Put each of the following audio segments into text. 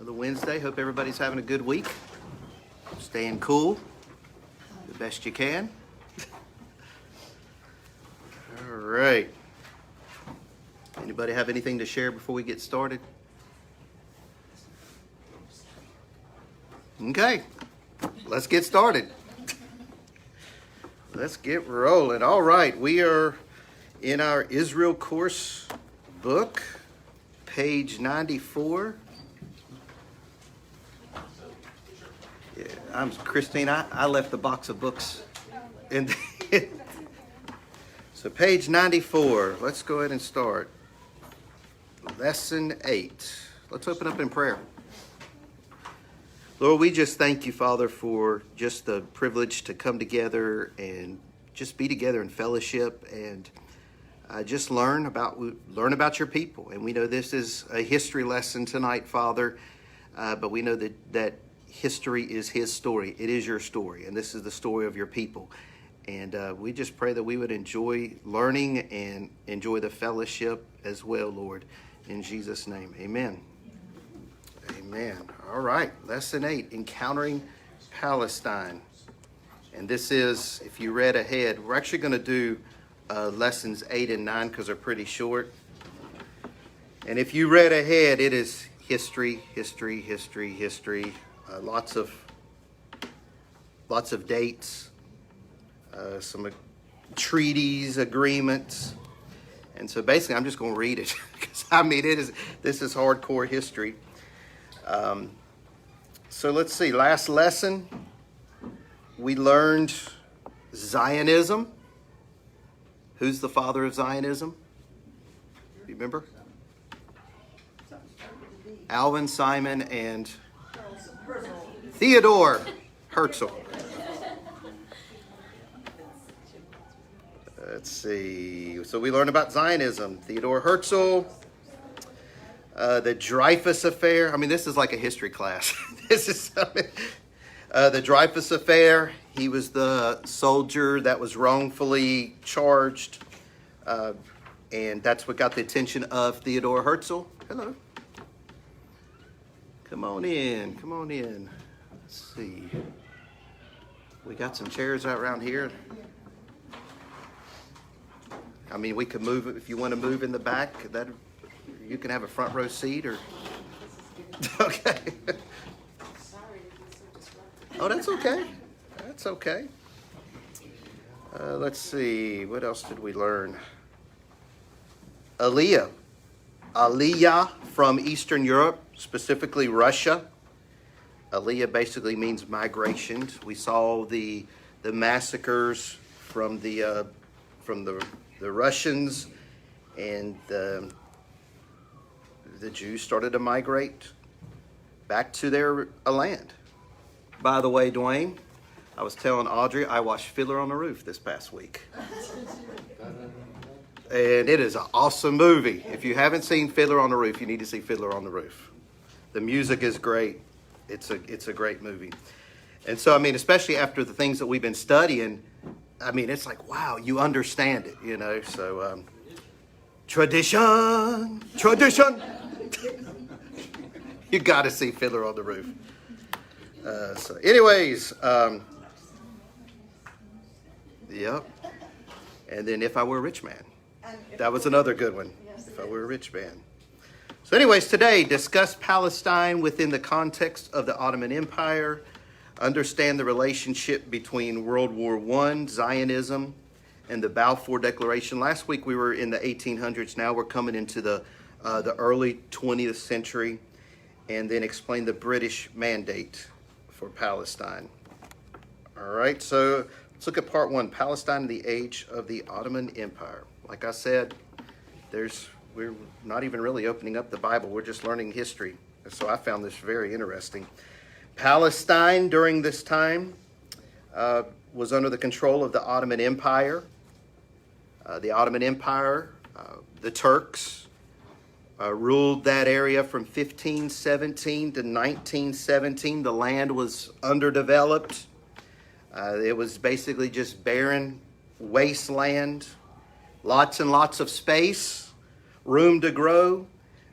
the Wednesday. Hope everybody's having a good week. Staying cool the best you can. All right. Anybody have anything to share before we get started? Okay, let's get started. Let's get rolling. All right, we are in our Israel course book, page 94. Yeah, I'm Christine. I left the box of books in. So page 94. Let's go ahead and start. Lesson 8. Let's open up in prayer. Lord, we just thank you, Father, for just the privilege to come together and just be together in fellowship and just learn about your people. And we know this is a history lesson tonight, Father, but we know that history is his story. It is your story, and this is the story of your people. And we just pray that we would enjoy learning and enjoy the fellowship as well, Lord. In Jesus' name, amen. Amen. All right, lesson 8, Encountering Palestine. And this is, if you read ahead, we're actually going to do lessons 8 and 9 because they're pretty short. And if you read ahead, it is history. Lots of dates, some treaties, agreements. And so basically, I'm just going to read it because this is hardcore history. So let's see. Last lesson, we learned Zionism. Who's the father of Zionism? You remember? Alvin, Simon, and Theodore Herzl. Let's see. So we learned about Zionism. Theodore Herzl. The Dreyfus Affair. I mean, this is like a history class. The Dreyfus Affair. He was the soldier that was wrongfully charged. And that's what got the attention of Theodore Herzl. Hello. Come on in. Let's see. We got some chairs out around here. I mean, we could move it if you want to move in the back. That you can have a front row seat, or okay. Oh, that's okay. That's okay. Let's see. What else did we learn? Aliyah from Eastern Europe, specifically Russia. Aliyah basically means migration. We saw the massacres from the Russians, and the Jews started to migrate back to their land. By the way, Dwayne, I was telling Audrey I watched Fiddler on the Roof this past week. And it is an awesome movie. If you haven't seen Fiddler on the Roof, you need to see Fiddler on the Roof. The music is great. It's a great movie. And so, I mean, especially after the things that we've been studying, I mean, it's like, wow, you understand it, you know. So, tradition. You got to see Fiddler on the Roof. So, anyways, yep. And then If I Were a Rich Man. That was another good one. If I Were a Rich Man. So, anyways, today, discuss Palestine within the context of the Ottoman Empire. Understand the relationship between World War I, Zionism, and the Balfour Declaration. Last week we were in the 1800s. Now we're coming into the early 20th century, and then explain the British mandate for Palestine. All right, so let's look at part 1, Palestine in the age of the Ottoman Empire. Like I said, we're not even really opening up the Bible. We're just learning history. So I found this very interesting. Palestine during this time was under the control of the Ottoman Empire. The Ottoman Empire, the Turks, ruled that area from 1517 to 1917. The land was underdeveloped. It was basically just barren wasteland, lots and lots of space, room to grow,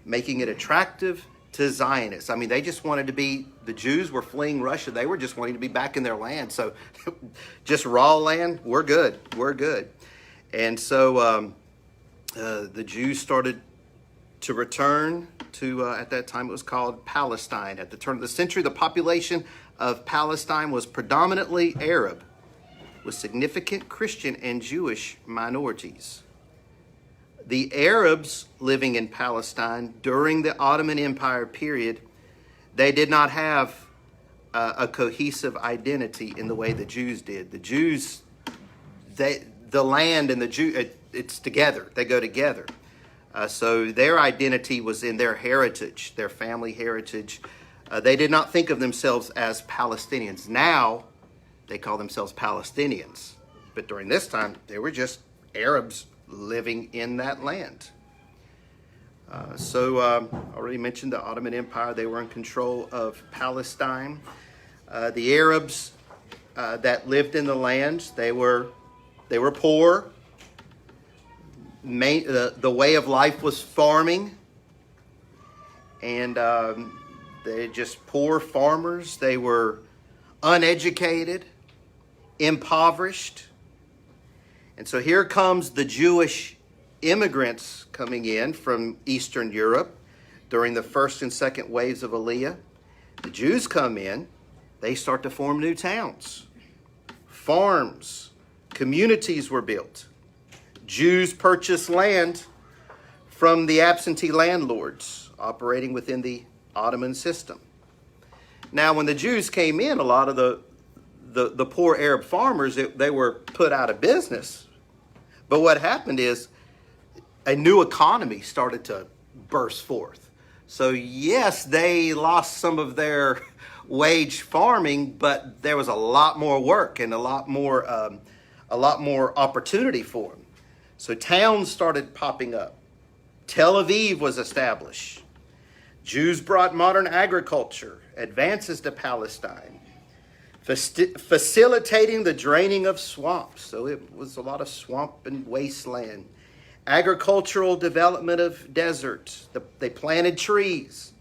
making it attractive to Zionists. I mean, they just wanted to be, the Jews were fleeing Russia. They were just wanting to be back in their land. So just raw land, we're good. We're good. And so the Jews started to return to, at that time it was called Palestine. At the turn of the century, the population of Palestine was predominantly Arab, with significant Christian and Jewish minorities. The Arabs living in Palestine during the Ottoman Empire period, they did not have a cohesive identity in the way the Jews did. The Jews, the land and the Jew, it's together. They go together. So their identity was in their heritage, their family heritage. They did not think of themselves as Palestinians. Now, they call themselves Palestinians. But during this time, they were just Arabs living in that land. I already mentioned the Ottoman Empire. They were in control of Palestine. The Arabs that lived in the land, they were poor. The way of life was farming. And they just poor farmers. They were uneducated, impoverished. And so here comes the Jewish immigrants coming in from Eastern Europe during the first and second waves of Aliyah. The Jews come in, they start to form new towns, farms, communities were built. Jews purchased land from the absentee landlords operating within the Ottoman system. Now, when the Jews came in, a lot of the poor Arab farmers, they were put out of business. But what happened is a new economy started to burst forth. So yes, they lost some of their wage farming, but there was a lot more work and a lot more opportunity for them. So towns started popping up. Tel Aviv was established. Jews brought modern agriculture, advances to Palestine, facilitating the draining of swamps. So it was a lot of swamp and wasteland. Agricultural development of deserts. They planted trees.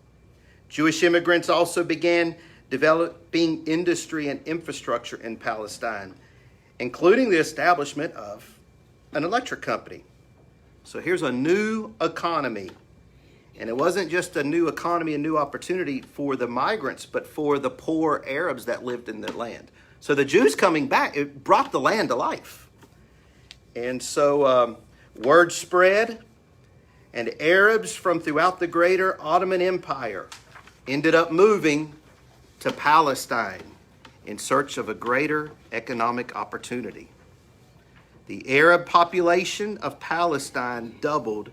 Jewish immigrants also began developing industry and infrastructure in Palestine, including the establishment of an electric company. So here's a new economy. And it wasn't just a new economy, a new opportunity for the migrants, but for the poor Arabs that lived in the land. So the Jews coming back, it brought the land to life. And so word spread, and Arabs from throughout the greater Ottoman Empire ended up moving to Palestine in search of a greater economic opportunity. The Arab population of Palestine doubled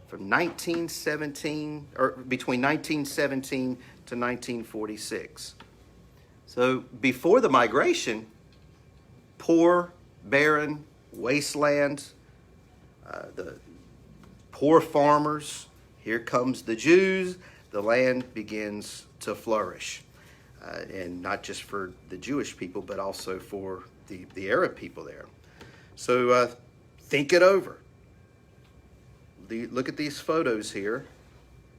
from between 1917 to 1946. So before the migration, poor, barren, wasteland, the poor farmers, here comes the Jews, the land begins to flourish. And not just for the Jewish people, but also for the Arab people there. So think it over. Look at these photos here.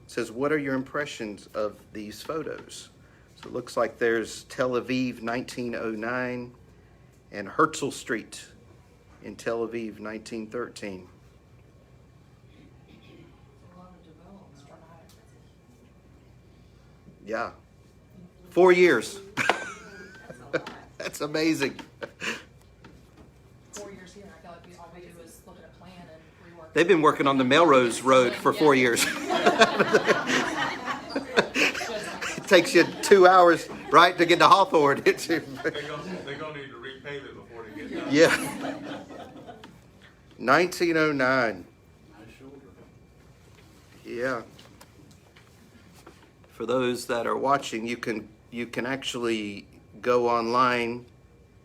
It says, what are your impressions of these photos? So it looks like there's Tel Aviv 1909 and Herzl Street in Tel Aviv 1913. Yeah. 4 years. That's amazing. 4 years here. I feel like all we do is look at a plan and rework. They've been working on the Melrose Road for 4 years. It takes you 2 hours, right, to get to Hawthorne. They're gonna need to repave it before they get done. Yeah. 1909. Yeah. For those that are watching, you can actually go online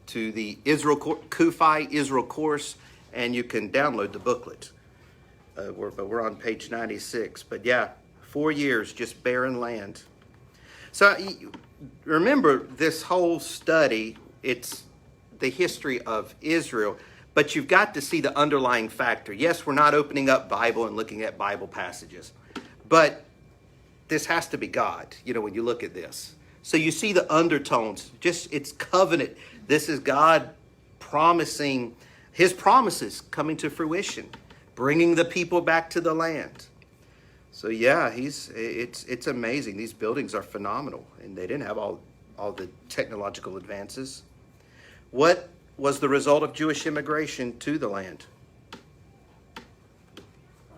to the Kufi Israel course, and you can download the booklet. But we're on page 96. But yeah, 4 years, just barren land. So remember, this whole study, it's the history of Israel, but you've got to see the underlying factor. Yes, we're not opening up Bible and looking at Bible passages, but this has to be God, when you look at this. So you see the undertones, just it's covenant. This is God promising his promises coming to fruition, bringing the people back to the land. So yeah, it's amazing. These buildings are phenomenal, and they didn't have all the technological advances. What was the result of Jewish immigration to the land?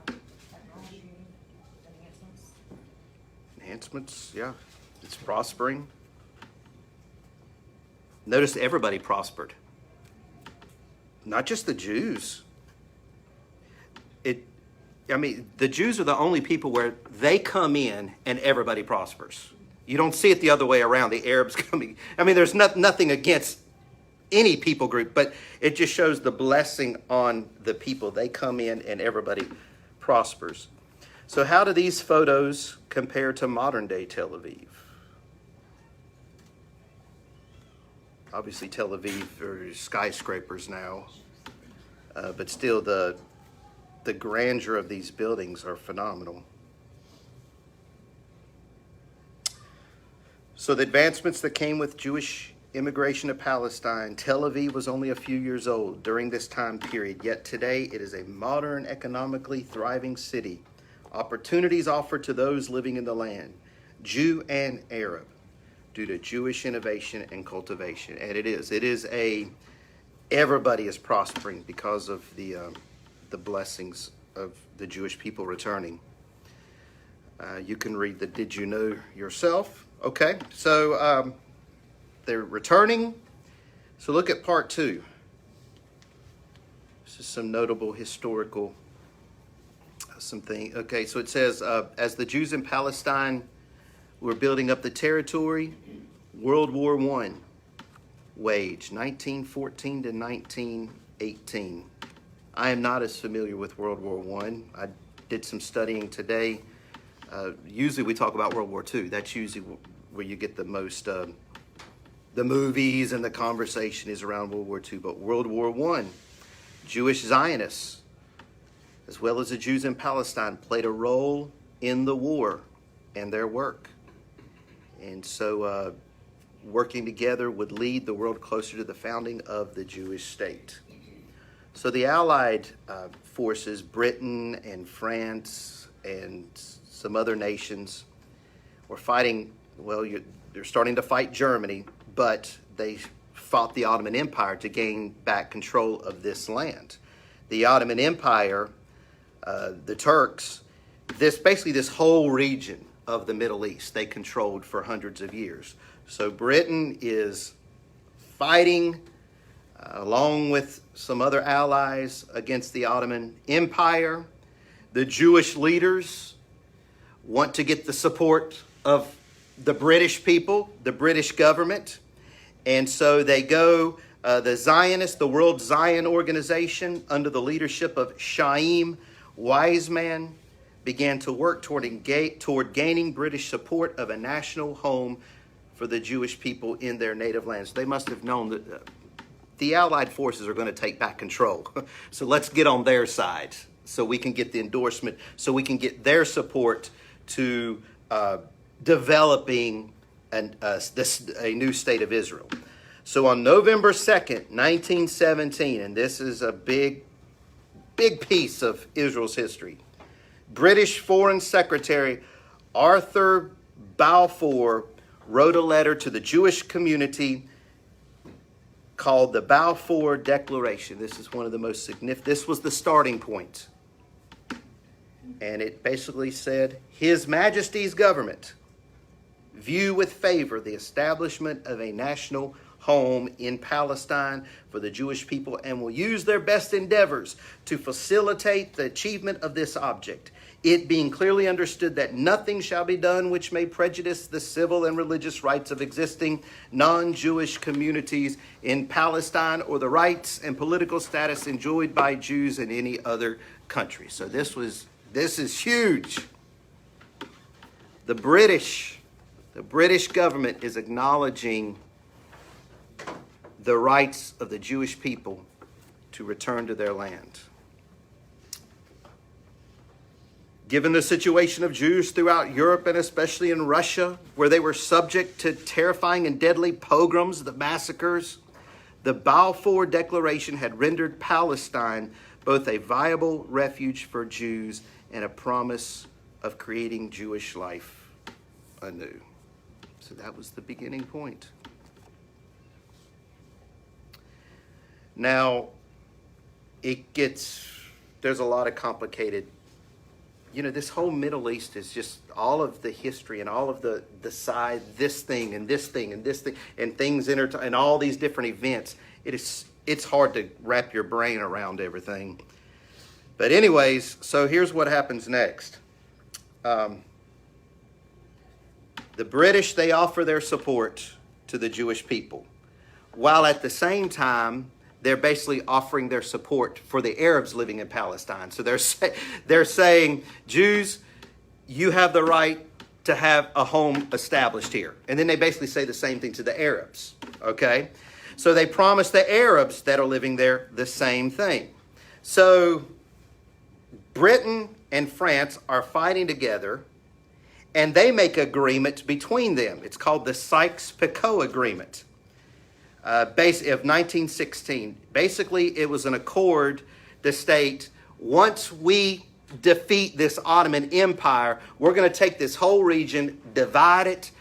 Technology, enhancements. Enhancements, yeah. It's prospering. Notice everybody prospered. Not just the Jews. The Jews are the only people where they come in and everybody prospers. You don't see it the other way around, the Arabs coming. There's nothing against any people group, but it just shows the blessing on the people. They come in and everybody prospers. So how do these photos compare to modern day Tel Aviv? Obviously Tel Aviv are skyscrapers now, but still the grandeur of these buildings are phenomenal. So the advancements that came with Jewish immigration to Palestine, Tel Aviv was only a few years old during this time period, yet today it is a modern, economically thriving city. Opportunities offered to those living in the land, Jew and Arab, due to Jewish innovation and cultivation. And everybody is prospering because of the blessings of the Jewish people returning. You can read the Did You Know yourself. Okay, so they're returning. So look at part 2. This is some notable historical something. Okay, so it says, as the Jews in Palestine were building up the territory, World War I waged, 1914 to 1918. I am not as familiar with World War I did some studying today. Usually we talk about World War II. That's usually where you get the most, the movies and the conversation is around World War II. But World War I, Jewish Zionists, as well as the Jews in Palestine, played a role in the war and their work. And so working together would lead the world closer to the founding of the Jewish state. So the Allied forces, Britain and France and some other nations, were fighting, they're starting to fight Germany, but they fought the Ottoman Empire to gain back control of this land. The Ottoman Empire, the Turks, this whole region of the Middle East, they controlled for hundreds of years. So Britain is fighting along with some other allies against the Ottoman Empire. The Jewish leaders want to get the support of the British people, the British government. And so they go, the Zionists, the World Zion Organization, under the leadership of Chaim Weizmann, began to work toward gaining British support of a national home for the Jewish people in their native lands. They must have known that the Allied forces are going to take back control. So let's get on their side so we can get the endorsement, so we can get their support to developing a new state of Israel. So on November 2nd, 1917, and this is a big piece of Israel's history, British Foreign Secretary Arthur Balfour wrote a letter to the Jewish community called the Balfour Declaration. This is one of the most significant. This was the starting point. And it basically said, His Majesty's government view with favor the establishment of a national home in Palestine for the Jewish people and will use their best endeavors to facilitate the achievement of this object, it being clearly understood that nothing shall be done which may prejudice the civil and religious rights of existing non-Jewish communities in Palestine or the rights and political status enjoyed by Jews in any other country. So this is huge. The British government is acknowledging the rights of the Jewish people to return to their land. Given the situation of Jews throughout Europe and especially in Russia, where they were subject to terrifying and deadly pogroms, the massacres, the Balfour Declaration had rendered Palestine both a viable refuge for Jews and a promise of creating Jewish life anew. So that was the beginning point. Now, there's a lot of complicated, this whole Middle East is just all of the history and all of the side, this thing and this thing and this thing and things and all these different events. It's hard to wrap your brain around everything. But anyways, so here's what happens next. The British, they offer their support to the Jewish people, while at the same time, they're basically offering their support for the Arabs living in Palestine. So they're saying, Jews, you have the right to have a home established here. And then they basically say the same thing to the Arabs, okay? So they promise the Arabs that are living there the same thing. So Britain and France are fighting together, and they make agreement between them. It's called the Sykes-Picot Agreement. Of 1916. Basically, it was an accord to state, once we defeat this Ottoman Empire, we're going to take this whole region, divide it.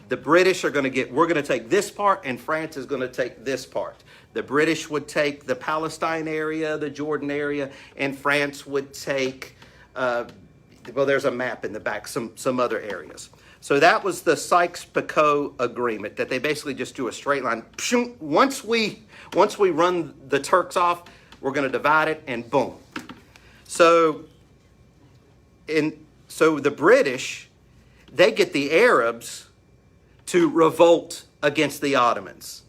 The British we're going to take this part, and France is going to take this part. The British would take the Palestine area, the Jordan area, and France would take, there's a map in the back, some other areas. So that was the Sykes-Picot Agreement, that they basically just do a straight line. Once we run the Turks off, we're going to divide it, and boom. So the British, they get the Arabs to revolt against the Ottomans.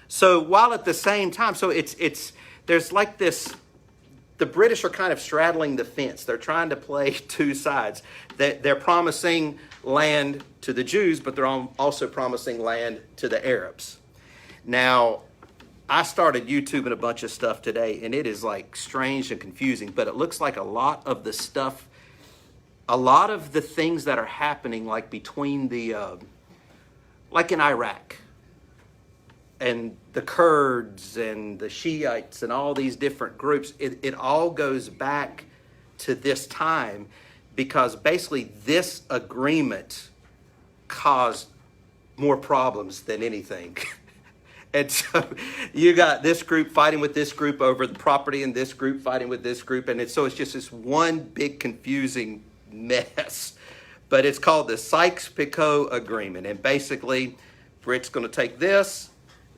So while at the same time, there's like this. The British are kind of straddling the fence. They're trying to play two sides. They're promising land to the Jews, but they're also promising land to the Arabs. Now, I started YouTubing a bunch of stuff today, and it is like strange and confusing, but it looks like a lot of the things that are happening, like between like in Iraq, and the Kurds and the Shiites and all these different groups, it all goes back to this time, because basically this agreement caused more problems than anything. And so you got this group fighting with this group over the property, and this group fighting with this group. And so it's just this one big confusing mess. But it's called the Sykes-Picot Agreement. And basically, Brits going to take this,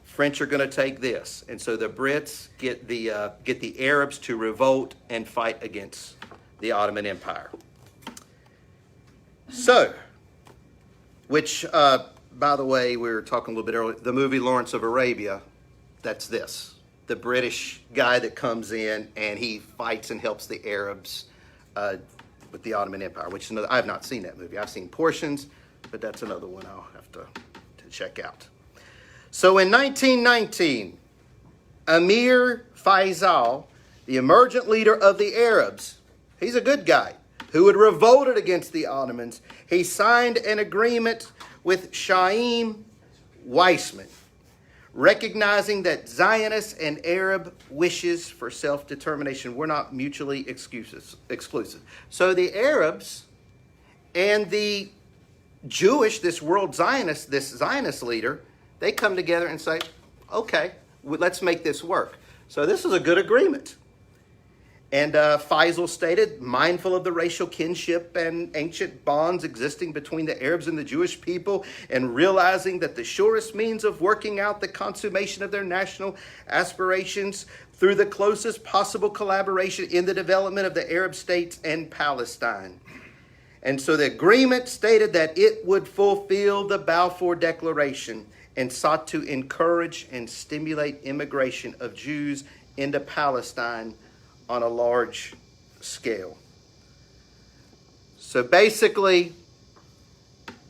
French are going to take this. And so the Brits get the Arabs to revolt and fight against the Ottoman Empire. So, which, by the way, we were talking a little bit earlier, the movie Lawrence of Arabia, that's this. The British guy that comes in and he fights and helps the Arabs with the Ottoman Empire, which is another, I have not seen that movie. I've seen portions, but that's another one I'll have to check out. So in 1919, Emir Faisal, the emergent leader of the Arabs, he's a good guy, who had revolted against the Ottomans, he signed an agreement with Chaim Weizmann, recognizing that Zionist and Arab wishes for self-determination were not mutually exclusive. So the Arabs and the Jewish, this Zionist leader, they come together and say, okay, let's make this work. So this is a good agreement. And Faisal stated, mindful of the racial kinship and ancient bonds existing between the Arabs and the Jewish people, and realizing that the surest means of working out the consummation of their national aspirations through the closest possible collaboration in the development of the Arab states and Palestine. And so the agreement stated that it would fulfill the Balfour Declaration and sought to encourage and stimulate immigration of Jews into Palestine on a large scale. So basically,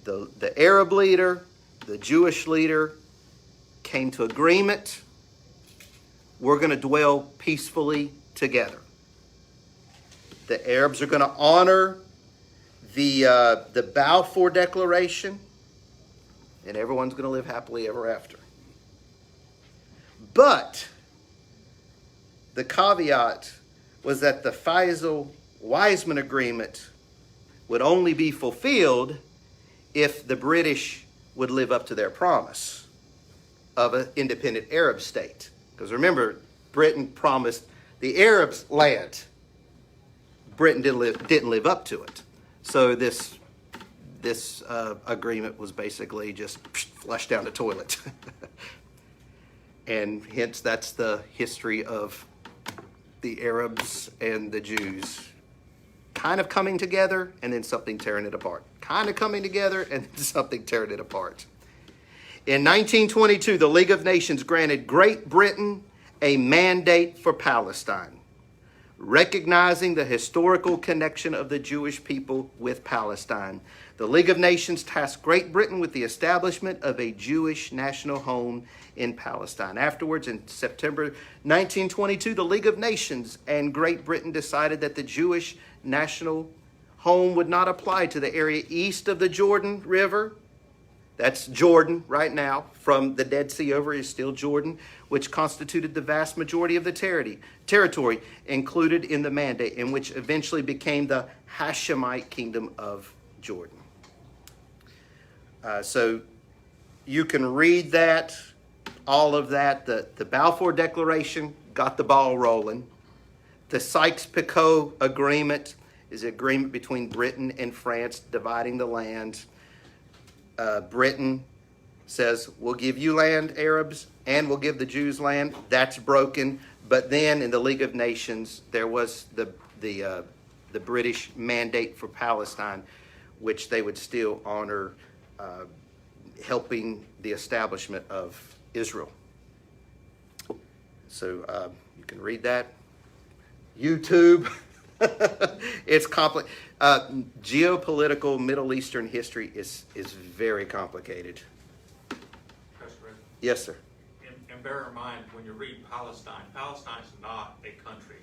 the Arab leader, the Jewish leader came to agreement. We're going to dwell peacefully together. The Arabs are going to honor the Balfour Declaration, and everyone's going to live happily ever after. But the caveat was that the Faisal-Weizmann Agreement would only be fulfilled if the British would live up to their promise of an independent Arab state. Because remember, Britain promised the Arabs land. Britain didn't live up to it. So this agreement was basically just flushed down the toilet. And hence that's the history of the Arabs and the Jews kind of coming together and then something tearing it apart. Kind of coming together and then something tearing it apart. In 1922, the League of Nations granted Great Britain a mandate for Palestine, recognizing the historical connection of the Jewish people with Palestine. The League of Nations tasked Great Britain with the establishment of a Jewish national home in Palestine. Afterwards, in September 1922, the League of Nations and Great Britain decided that the Jewish national home would not apply to the area east of the Jordan River. That's Jordan right now. From the Dead Sea over is still Jordan, which constituted the vast majority of the territory included in the mandate, and which eventually became the Hashemite Kingdom of Jordan. So you can read that, all of that. The Balfour Declaration got the ball rolling. The Sykes-Picot Agreement is an agreement between Britain and France dividing the land. Britain says, we'll give you land, Arabs, and we'll give the Jews land. That's broken. But then in the League of Nations, there was the British mandate for Palestine, which they would still honor, helping the establishment of Israel. So you can read that. YouTube. It's complex. Geopolitical Middle Eastern history is very complicated. Pastor, Yes, sir. and bear in mind, when you read Palestine, Palestine's not a country.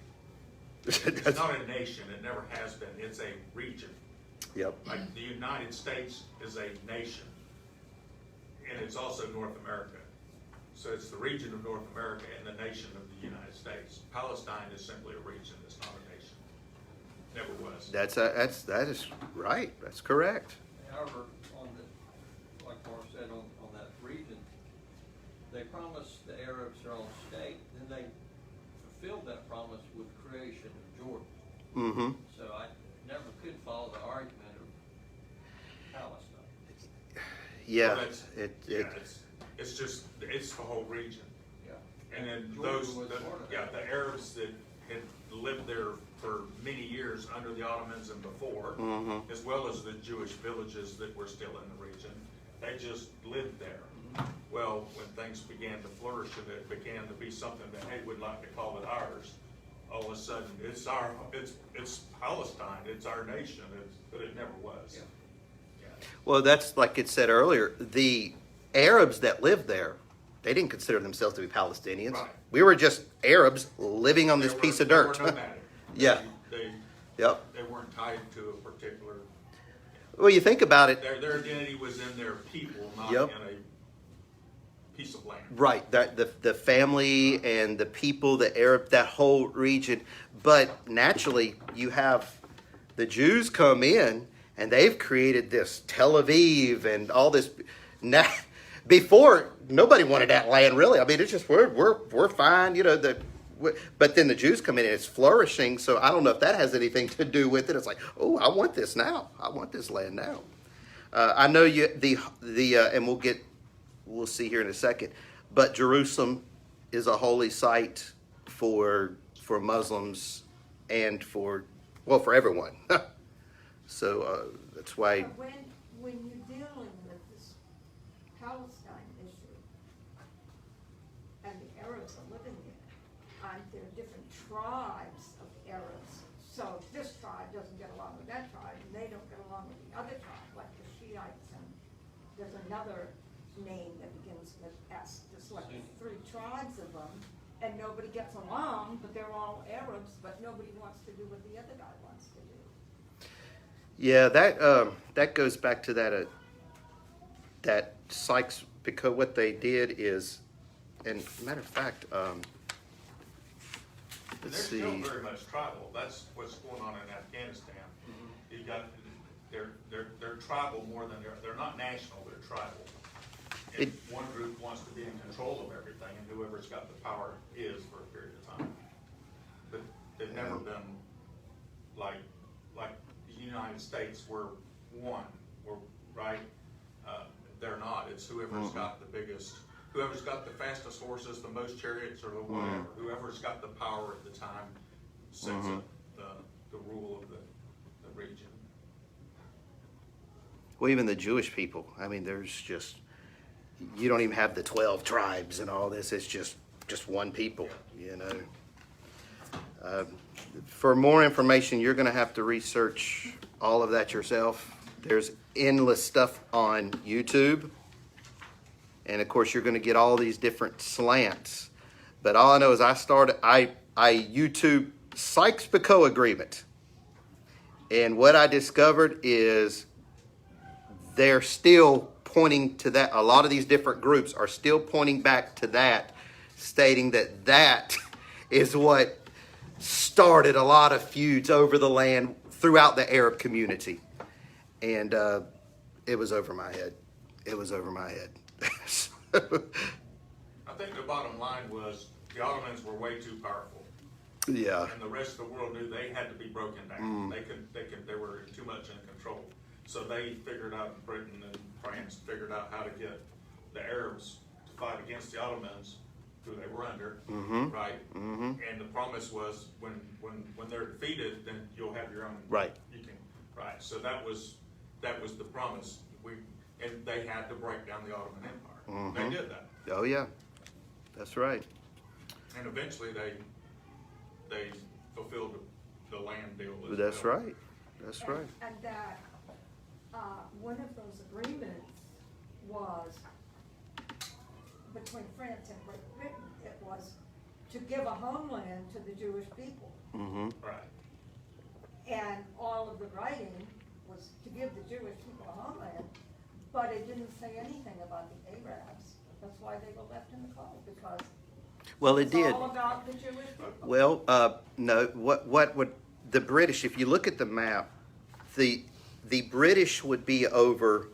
It's not a nation. It never has been. It's a region. Yep. Like the United States is a nation, and it's also North America. So it's the region of North America and the nation of the United States. Palestine is simply a region. It's not a nation. Never was. That is right. That's correct. However, like Mark said, on that region, they promised the Arabs their own state, then they fulfilled that promise with creation of Jordan. Mm-hmm. So I never could follow the argument of Palestine. Yeah. Well, it's the whole region. Yeah. And then Jordan was part of that. the Arabs that had lived there for many years under the Ottomans and before, Mm-hmm. as well as the Jewish villages that were still in the region, they just lived there. Well, when things began to flourish and it began to be something that, hey, we'd like to call it ours, all of a sudden it's Palestine, it's our nation, but it never was. Yeah. Yeah. Well, that's like it said earlier. The Arabs that lived there, they didn't consider themselves to be Palestinians. Right. We were just Arabs living on this piece of dirt. They were nomadic. Yeah. Yep. They weren't tied to a particular. Well, you think about it. Their identity was in their people, not Yep. in a piece of land. Right, that the family and the people, the Arab, that whole region. But naturally, you have the Jews come in, and they've created this Tel Aviv and all this. Now, before nobody wanted that land, really. I mean, it's just we're fine, you know. But then the Jews come in and it's flourishing. So I don't know if that has anything to do with it. It's like, oh, I want this now. I want this land now. I know and we'll see here in a second. But Jerusalem is a holy site for Muslims and for everyone. So that's why. But when you're dealing with this Palestine issue and the Arabs are living there, there are different tribes of Arabs. So this tribe doesn't get along with that tribe, and they don't get along with the other tribe, like the Shiites, and there's another name that begins with S. There's like 3 tribes of them, and nobody gets along, but they're all Arabs, but nobody wants to do what the other guy wants to do. Yeah, that goes back to that Sykes-Picot. What they did is, and matter of fact, They're let's still see. very much tribal. That's what's going on in Afghanistan. You got, they're tribal more than they're not national, they're tribal. And one group wants to be in control of everything, and whoever's got the power is for a period of time. But they've never been like the United States, we're one, right? They're not. It's whoever's got the biggest, whoever's got the fastest horses, the most chariots, or the whatever. Whoever's got the power at the time sets up the rule of the region. Well, even the Jewish people. I mean, there's just, you don't even have the 12 tribes and all this. It's just one people, you know. For more information, you're going to have to research all of that yourself. There's endless stuff on YouTube. And of course, you're going to get all these different slants. But all I know is I YouTube Sykes-Picot Agreement. And what I discovered is they're still pointing to that. A lot of these different groups are still pointing back to that, stating that that is what started a lot of feuds over the land throughout the Arab community. And it was over my head. It was over my head. I think the bottom line was the Ottomans were way too powerful. Yeah. And the rest of the world knew they had to be broken down. They were too much in control. So they figured out, Britain and France figured out how to get the Arabs to fight against the Ottomans, who they were under, right? And the promise was when they're defeated, then you'll have your own. Right. You can, right. So that was the promise. And they had to break down the Ottoman Empire. They did that. Oh yeah, that's right. And eventually they fulfilled the land deal as That's well. right. That's right. And that, one of those agreements was between France and Great Britain. It was to give a homeland to the Jewish people. Right. And all of the writing was to give the Jewish people a homeland, but it didn't say anything about the Arabs. That's why they were left in the cold, because Well, it it's did. all about the Jewish people. Well, no. What would the British? If you look at the map, the British would be over.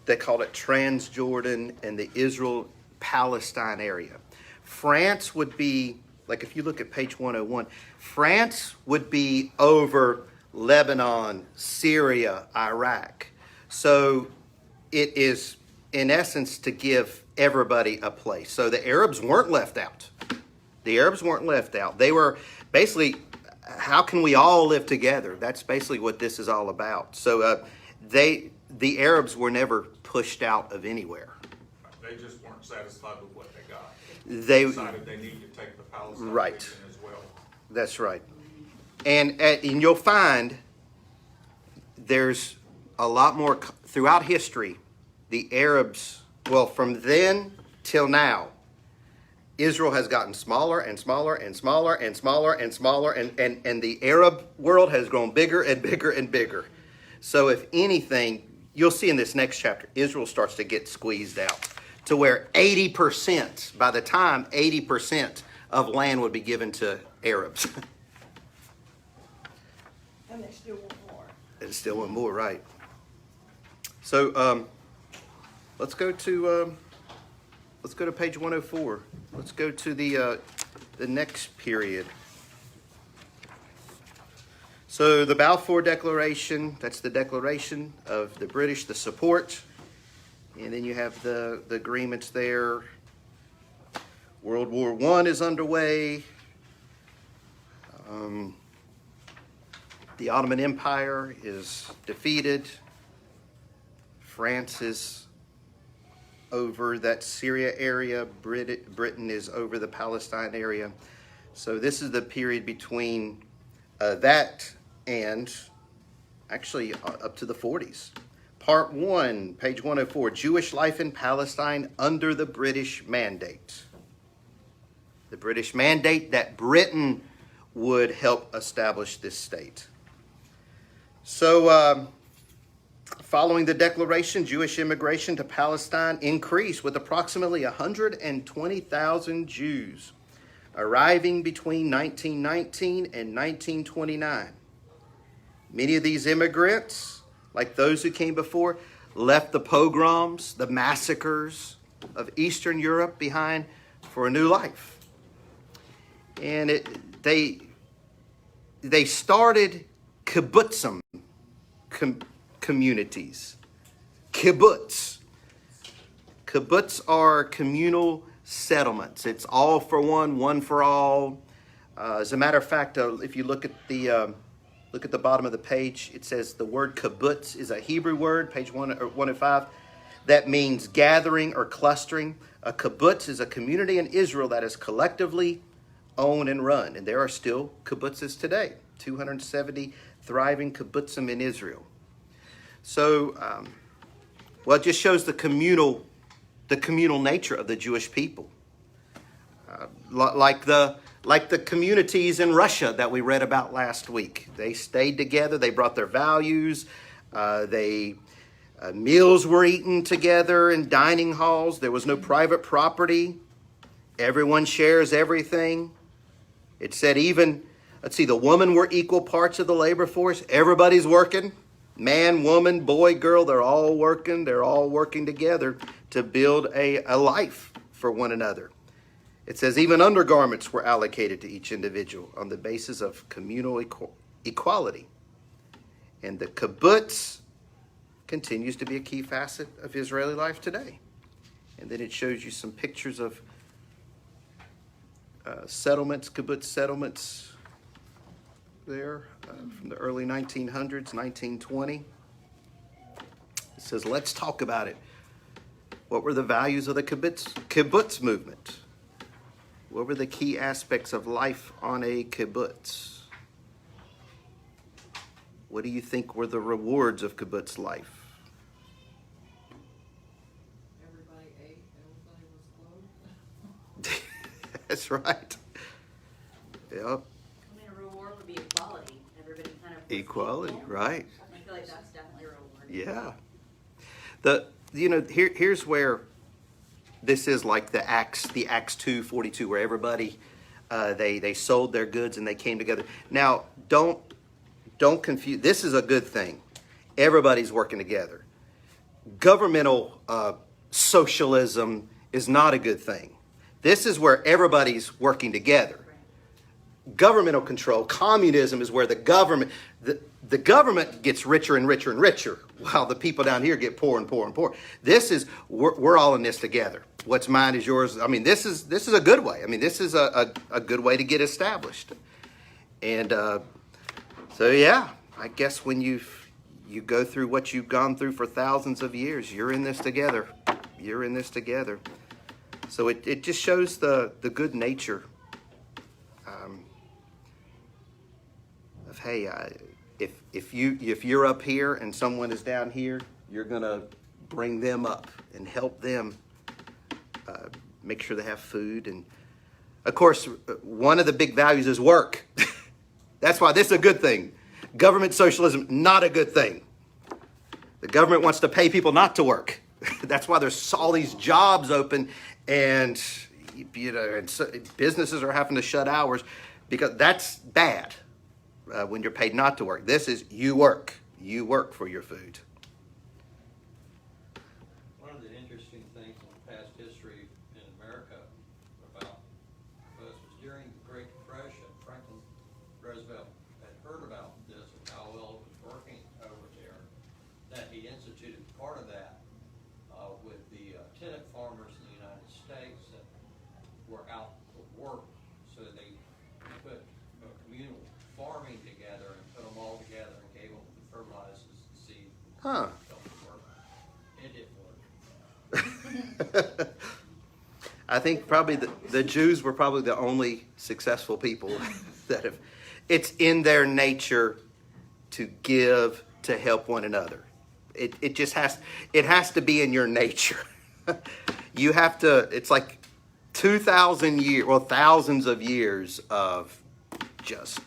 They called it Transjordan and the Israel-Palestine area. France would be, like if you look at page 101, France would be over Lebanon, Syria, Iraq. So it is, in essence, to give everybody a place. So the Arabs weren't left out. The Arabs weren't left out. They were basically, how can we all live together? That's basically what this is all about. So the Arabs were never pushed out of anywhere. They just weren't satisfied with what they got. They decided they needed to take the Palestine Right. region as well. That's right. And you'll find there's a lot more throughout history. The Arabs, well, from then till now, Israel has gotten smaller and smaller and smaller and smaller and smaller, and the Arab world has grown bigger and bigger and bigger. So if anything, you'll see in this next chapter, Israel starts to get squeezed out to where 80%, by the time 80% of land would be given to Arabs. And they still want more. And still want more, right? So let's go to page 104. Let's go to the next period. So the Balfour Declaration, that's the declaration of the British, the support. And then you have the agreements there. World War I is underway. The Ottoman Empire is defeated. France is over that Syria area. Britain is over the Palestine area. So this is the period between that and actually up to the 40s. Part 1, page 104, Jewish life in Palestine under the British Mandate. The British Mandate that Britain would help establish this state. So, following the declaration, Jewish immigration to Palestine increased with approximately 120,000 Jews arriving between 1919 and 1929. Many of these immigrants, like those who came before, left the pogroms, the massacres of Eastern Europe behind for a new life. And they started kibbutzim communities. Kibbutz. Kibbutz are communal settlements. It's all for one, one for all. As a matter of fact, if you look at the bottom of the page, it says the word kibbutz is a Hebrew word, page 105, that means gathering or clustering. A kibbutz is a community in Israel that is collectively owned and run. And there are still kibbutzes today, 270 thriving kibbutzim in Israel. So, it just shows the communal nature of the Jewish people. Like the communities in Russia that we read about last week. They stayed together. They brought their values. Meals were eaten together in dining halls. There was no private property. Everyone shares everything. It said the women were equal parts of the labor force. Everybody's working. Man, woman, boy, girl, they're all working. They're all working together to build a life for one another. It says even undergarments were allocated to each individual on the basis of communal equality. And the kibbutz continues to be a key facet of Israeli life today. And then it shows you some pictures of settlements, kibbutz settlements there from the early 1900s, 1920. It says, let's talk about it. What were the values of the kibbutz movement? What were the key aspects of life on a kibbutz? What do you think were the rewards of kibbutz life? Everybody ate, everybody was clothed. That's right. Yep. I mean, a reward would be equality. Everybody kind of was Equality, equal. right. I feel like that's definitely a reward. Yeah. Here's where this is like the Acts 2:42, where everybody they sold their goods and they came together. Now, don't confuse. This is a good thing. Everybody's working together. Governmental socialism is not a good thing. This is where everybody's working together. Governmental control, communism, is where the government gets richer and richer and richer, while the people down here get poor and poor and poor. This is we're all in this together. What's mine is yours. I mean, this is a good way. I mean, this is a good way to get established. And so yeah, I guess when you go through what you've gone through for thousands of years, you're in this together. You're in this together. So it just shows the good nature of, hey, if you're up here and someone is down here, you're gonna bring them up and help them make sure they have food. And of course, one of the big values is work. That's why this is a good thing. Government socialism, not a good thing. The government wants to pay people not to work. That's why there's all these jobs open, and businesses are having to shut hours, because that's bad when you're paid not to work. This is you work for your food. One of the interesting things in past history in America about was during the Great Depression, Franklin Roosevelt had heard about this and how well it was working over there, that he instituted part of that with the tenant farmers in the United States that were out of work. So they put communal farming together and put them all together and gave them the fertilizers and seed. Huh. It didn't work. I think probably the Jews were probably the only successful people that have. It's in their nature to give, to help one another. It just has to be in your nature. You have to. It's like 2,000 years, well, thousands of years of just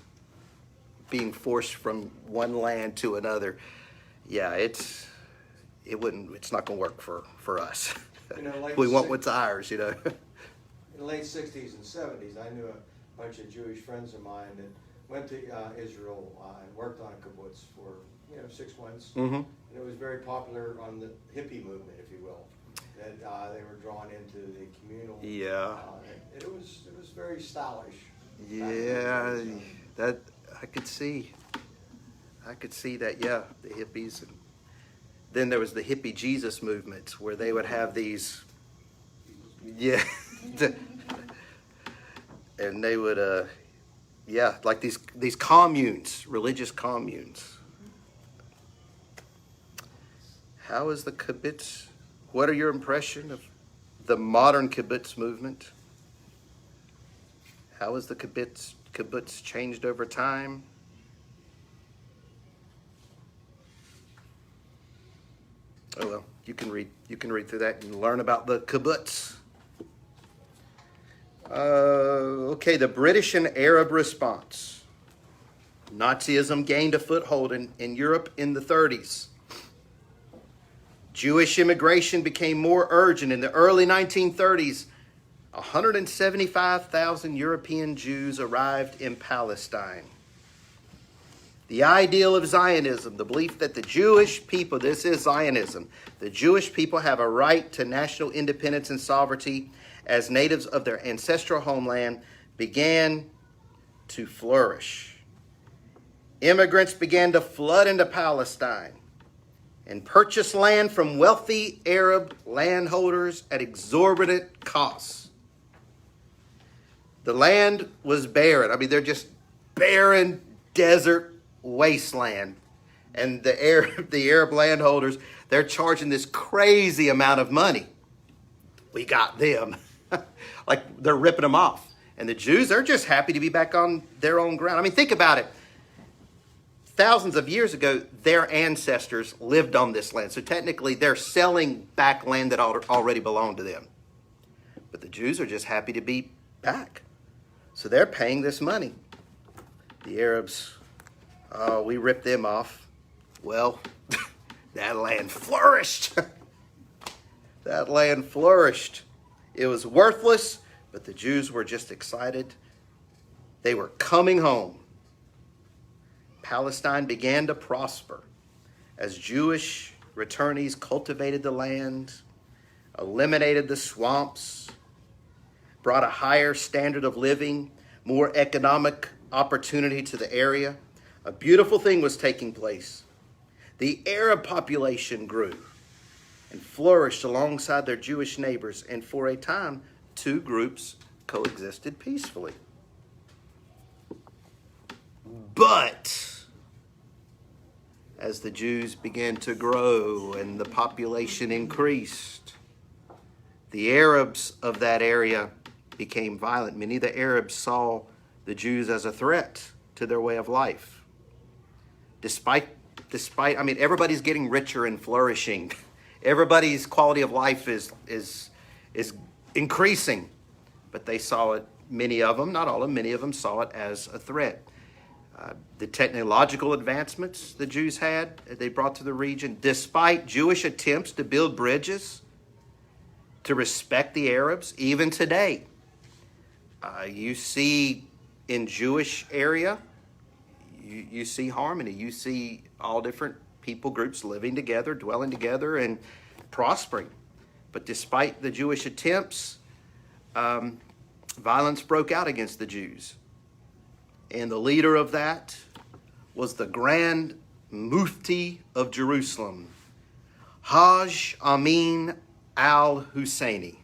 being forced from one land to another. Yeah, it's not going to work for us. You know, like We want six- what's ours, you know. In the late 60s and 70s, I knew a bunch of Jewish friends of mine that went to Israel and worked on a kibbutz for 6 months. Mm-hmm. And it was very popular on the hippie movement, if you will. That they were drawn into the communal. Yeah. It was very stylish. Yeah, that I could see that. Yeah, the hippies, and then there was the hippie Jesus movement where they would have these, yeah, and they would, like these communes, religious communes. How is the kibbutz? What are your impression of the modern kibbutz movement? How has the kibbutz changed over time? Oh well, you can read through that and learn about the kibbutz. Okay, the British and Arab response. Nazism gained a foothold in Europe in the 30s. Jewish immigration became more urgent. In the early 1930s, 175,000 European Jews arrived in Palestine. The ideal of Zionism, the belief that the Jewish people, this is Zionism, the Jewish people have a right to national independence and sovereignty as natives of their ancestral homeland, began to flourish. Immigrants began to flood into Palestine and purchase land from wealthy Arab landholders at exorbitant costs. The land was barren. I mean, they're just barren desert wasteland. And the Arab landholders, they're charging this crazy amount of money. We got them. Like they're ripping them off. And the Jews, they're just happy to be back on their own ground. I mean, think about it. Thousands of years ago, their ancestors lived on this land. So technically, they're selling back land that already belonged to them. But the Jews are just happy to be back. So they're paying this money. The Arabs, we ripped them off. Well, that land flourished. That land flourished. It was worthless, but the Jews were just excited. They were coming home. Palestine began to prosper as Jewish returnees cultivated the land, eliminated the swamps, brought a higher standard of living, more economic opportunity to the area. A beautiful thing was taking place. The Arab population grew and flourished alongside their Jewish neighbors, and for a time, two groups coexisted peacefully. But as the Jews began to grow and the population increased, the Arabs of that area became violent. Many of the Arabs saw the Jews as a threat to their way of life. Despite, I mean, everybody's getting richer and flourishing. Everybody's quality of life is increasing. But they saw it, many of them, not all of them, many of them saw it as a threat. The technological advancements the Jews had, they brought to the region, despite Jewish attempts to build bridges to respect the Arabs, even today. You see in Jewish area, you see harmony. You see all different people groups living together, dwelling together, and prospering. But despite the Jewish attempts, violence broke out against the Jews. And the leader of that was the Grand Mufti of Jerusalem, Hajj Amin al-Husseini.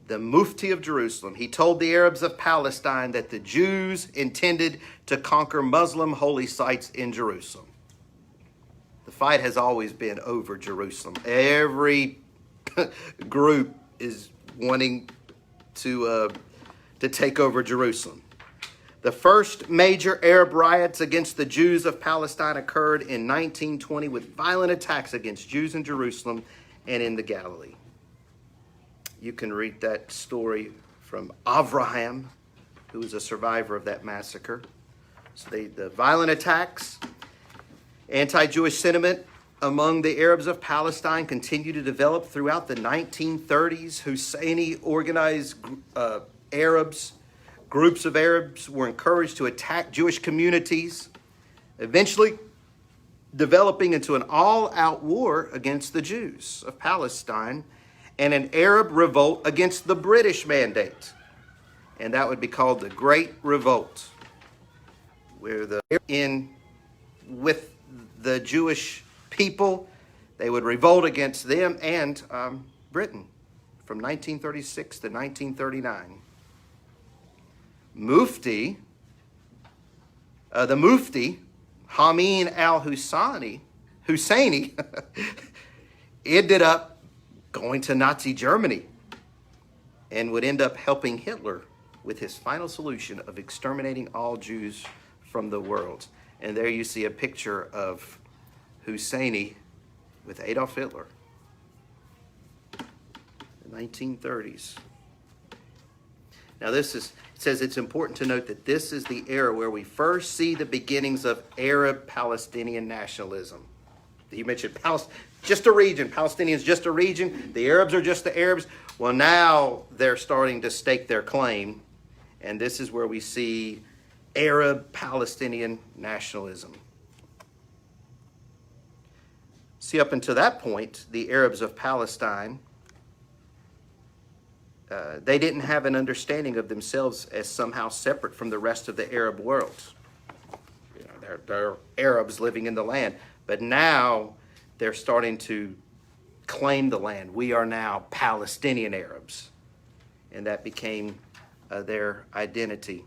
The Mufti of Jerusalem. He told the Arabs of Palestine that the Jews intended to conquer Muslim holy sites in Jerusalem. The fight has always been over Jerusalem. Every group is wanting to take over Jerusalem. The first major Arab riots against the Jews of Palestine occurred in 1920 with violent attacks against Jews in Jerusalem and in the Galilee. You can read that story from Avraham, who was a survivor of that massacre. So the violent attacks, anti-Jewish sentiment among the Arabs of Palestine continued to develop throughout the 1930s. Husseini organized groups of Arabs were encouraged to attack Jewish communities, eventually developing into an all-out war against the Jews of Palestine and an Arab revolt against the British mandate. And that would be called the Great Revolt, where with the Jewish people, they would revolt against them and Britain from 1936 to 1939. The Mufti, Hamid al-Husseini, ended up going to Nazi Germany and would end up helping Hitler with his final solution of exterminating all Jews from the world. And there you see a picture of Husseini with Adolf Hitler, the 1930s. Now it says it's important to note that this is the era where we first see the beginnings of Arab-Palestinian nationalism. You mentioned just a region. Palestinians just a region. The Arabs are just the Arabs. Well, now they're starting to stake their claim, and this is where we see Arab-Palestinian nationalism. See, up until that point, the Arabs of Palestine, they didn't have an understanding of themselves as somehow separate from the rest of the Arab world. You know, they're Arabs living in the land. But now they're starting to claim the land. We are now Palestinian Arabs. And that became their identity.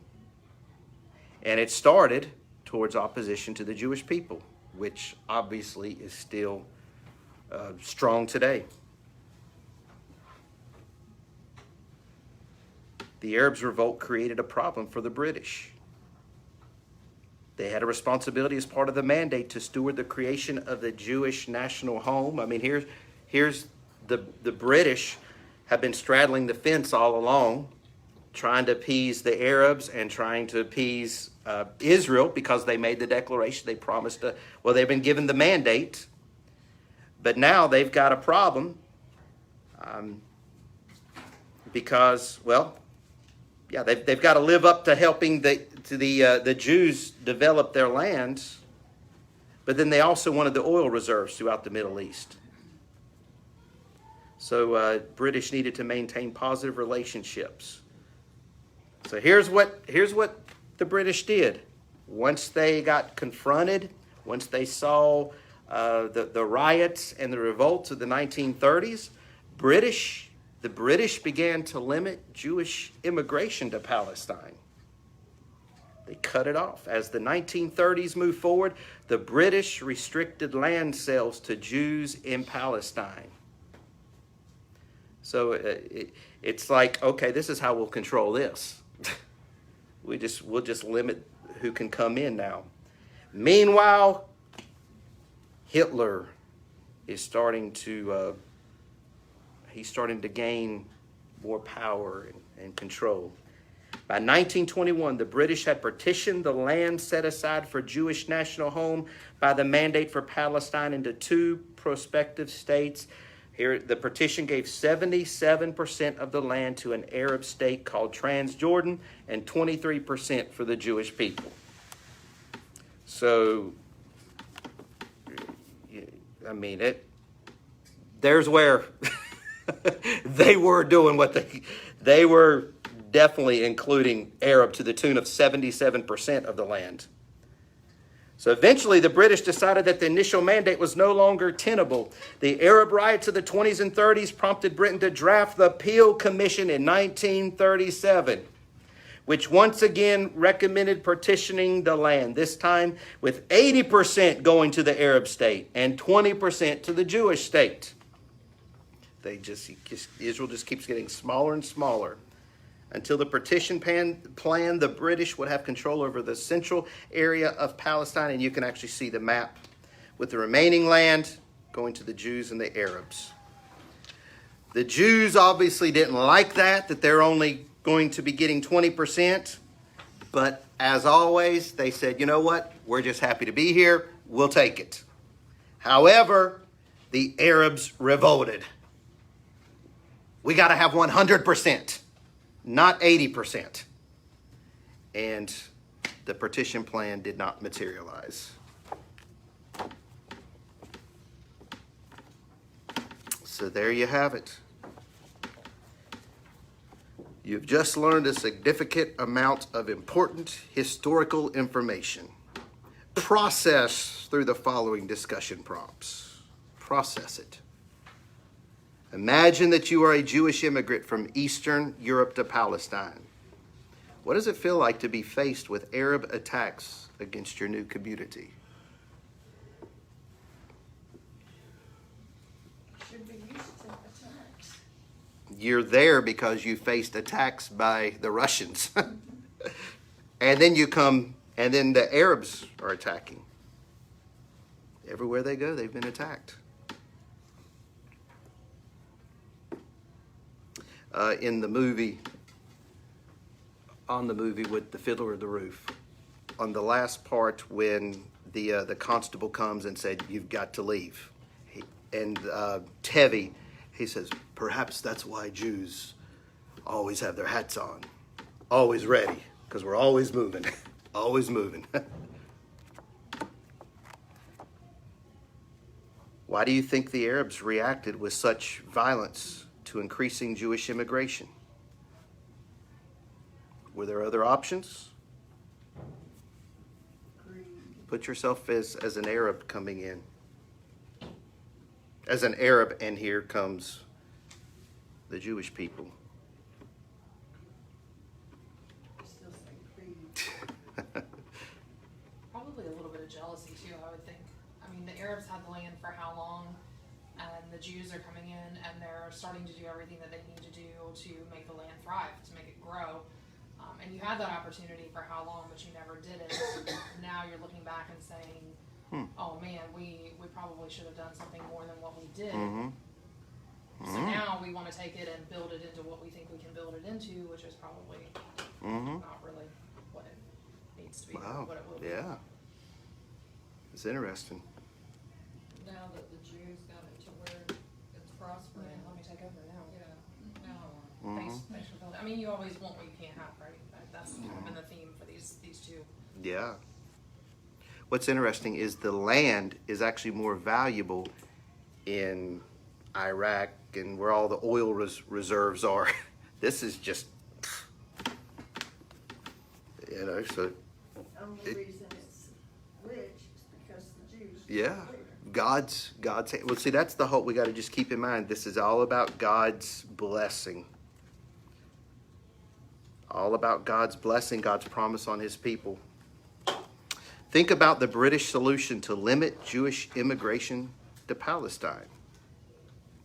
And it started towards opposition to the Jewish people, which obviously is still strong today. The Arabs' revolt created a problem for the British. They had a responsibility as part of the mandate to steward the creation of the Jewish national home. I mean, here's the British have been straddling the fence all along, trying to appease the Arabs and trying to appease Israel because they made the declaration. They promised they've been given the mandate, but now they've got a problem because, they've got to live up to helping the Jews develop their land, but then they also wanted the oil reserves throughout the Middle East. So British needed to maintain positive relationships. So here's what the British did. Once they got confronted, once they saw the riots and the revolts of the 1930s, the British began to limit Jewish immigration to Palestine. They cut it off. As the 1930s moved forward, the British restricted land sales to Jews in Palestine. So it's like, okay, this is how we'll control this. We'll just limit who can come in now. Meanwhile, Hitler is starting to gain more power and control. By 1921, the British had partitioned the land set aside for Jewish national home by the mandate for Palestine into two prospective states. Here, the partition gave 77% of the land to an Arab state called Transjordan and 23% for the Jewish people. So, I mean, there's where they were doing what they were definitely including Arab to the tune of 77% of the land. So eventually the British decided that the initial mandate was no longer tenable. The Arab riots of the 20s and 30s prompted Britain to draft the Peel Commission in 1937, which once again recommended partitioning the land, this time with 80% going to the Arab state and 20% to the Jewish state. Israel just keeps getting smaller and smaller. Until the partition plan, the British would have control over the central area of Palestine, and you can actually see the map with the remaining land going to the Jews and the Arabs. The Jews obviously didn't like that they're only going to be getting 20%. But as always, they said, you know what? We're just happy to be here. We'll take it. However, the Arabs revolted. We got to have 100%, not 80%. And the partition plan did not materialize. So there you have it. You've just learned a significant amount of important historical information. Process through the following discussion prompts. Process it. Imagine that you are a Jewish immigrant from Eastern Europe to Palestine. What does it feel like to be faced with Arab attacks against your new community? Should be used to attacks. You're there because you faced attacks by the Russians. And then you come, and then the Arabs are attacking. Everywhere they go, they've been attacked. In the movie, on the movie with the Fiddler of the Roof, on the last part when the constable comes and said, "You've got to leave," and Tevi, he says, "Perhaps that's why Jews always have their hats on, always ready, because we're always moving, always moving." Why do you think the Arabs reacted with such violence to increasing Jewish immigration? Were there other options? Put yourself as an Arab coming in. As an Arab, and here comes the Jewish people. Still say greed. Probably a little bit of jealousy too, I would think. I mean, the Arabs had the land for how long, and the Jews are coming in and they're starting to do everything that they need to do to make the land thrive, to make it grow. And you had that opportunity for how long, but you never did it. Now you're looking back and saying, oh man, we probably should have done something more than what we did. So now we want to take it and build it into what we think we can build it into, which is probably not really what it needs to be, Wow. what it will be. Yeah. It's interesting. Now that the Jews got it to where it's prospering. Yeah, let me take over now. Yeah, now, Thanks for building. I mean, you always want what you can't have, right? That's kind of been the theme for these two. Yeah. What's interesting is the land is actually more valuable in Iraq and where all the oil reserves are. This is just, so. Only reason it's rich is because the Jews. Yeah. live there. God's, well, see, that's the hope we got to just keep in mind. This is all about God's blessing. All about God's blessing, God's promise on his people. Think about the British solution to limit Jewish immigration to Palestine.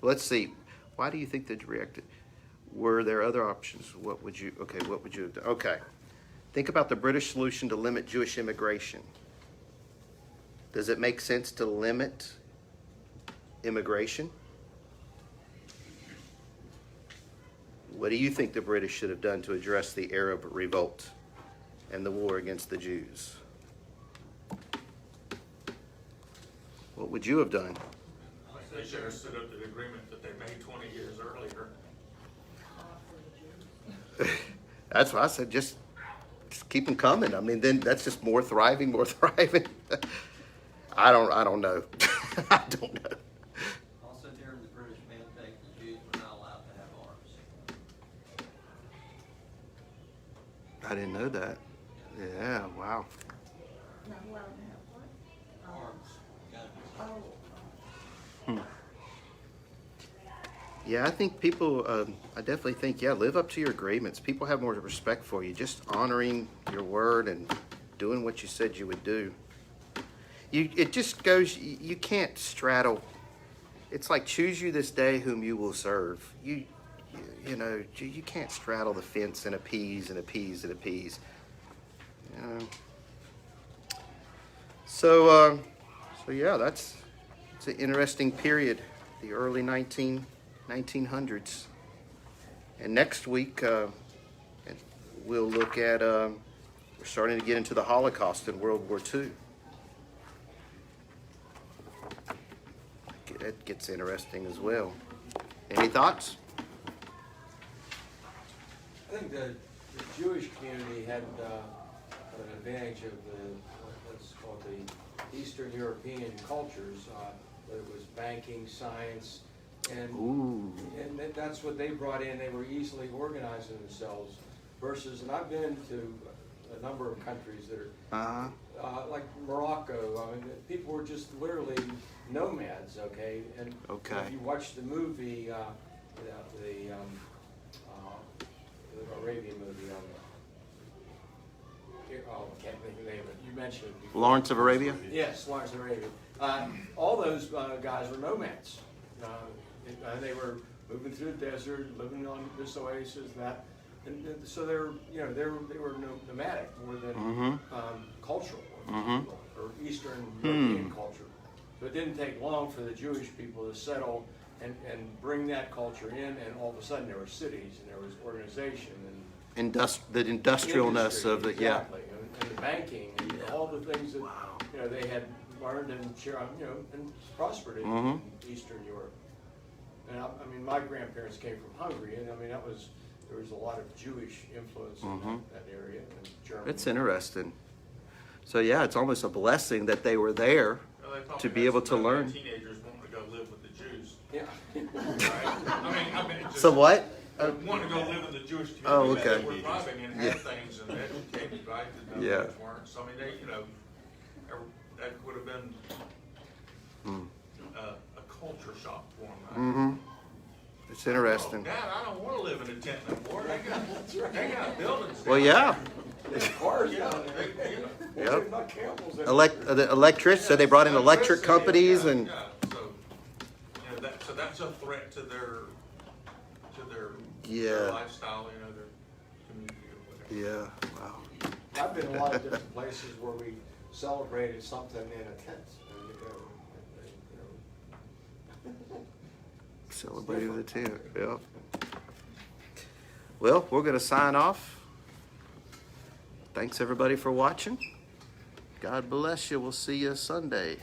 Let's see. Why do you think they reacted? Were there other options? What would you have done? Okay. Think about the British solution to limit Jewish immigration. Does it make sense to limit immigration? What do you think the British should have done to address the Arab revolt and the war against the Jews? What would you have done? They should have stood up to the agreement that they made 20 years earlier. That's why I said just keep them coming. I mean, then that's just more thriving. I don't know. I don't know. Also during the British mandate, the Jews were not allowed to have arms. I didn't know that. Yeah, wow. Not allowed to have what? Arms. Got it. Oh, Yeah, I think people, I definitely think, live up to your agreements. People have more respect for you. Just honoring your word and doing what you said you would do. It just goes, you can't straddle. It's like choose you this day whom you will serve. You can't straddle the fence and appease and appease and appease. So yeah, it's an interesting period, the early 1900s. And next week, we'll look at, We're starting to get into the Holocaust in World War II. That gets interesting as well. Any thoughts? I think the Jewish community had an advantage of let's call it the Eastern European cultures. Whether it was banking, science, and that's what they brought in. They were easily organizing themselves versus, and I've been to a number of countries that are like Morocco. I mean, people were just literally nomads. Okay, and if you watch the movie, the Arabian movie. I can't think of the name of it. You mentioned it before. Lawrence of Arabia? Yes, Lawrence of Arabia. All those guys were nomads. And they were moving through the desert, living on this oasis, that. And so they were nomadic more than cultural, or Eastern European culture. So it didn't take long for the Jewish people to settle and bring that culture in, and all of a sudden there were cities and there was organization and the industrialness of the exactly, and the banking and all the things that they had learned and and prospered in Eastern Europe. And I mean, my grandparents came from Hungary, and I mean there was a lot of Jewish influence in that area and Germany. It's interesting. So yeah, it's almost a blessing that they were there to be able to learn. Teenagers wanting to go live with the Jews. Yeah. Right? I mean, just, So what? wanting to go live in the Jewish community. Oh, okay. That were thriving and had things and educated, right? That others weren't. So I mean, that would have been a culture shock for them. Right? It's interesting. Dad, I don't want to live in a tent no more. They got buildings. Well, yeah. Cars, Yep. not camels. The electric, so they brought in electric companies and. So that's a threat to their lifestyle, their community or whatever. Yeah. Wow. I've been in a lot of different places where we celebrated something in a tent. Celebrating the tent. Yeah. Well, we're going to sign off. Thanks everybody for watching. God bless you. We'll see you Sunday.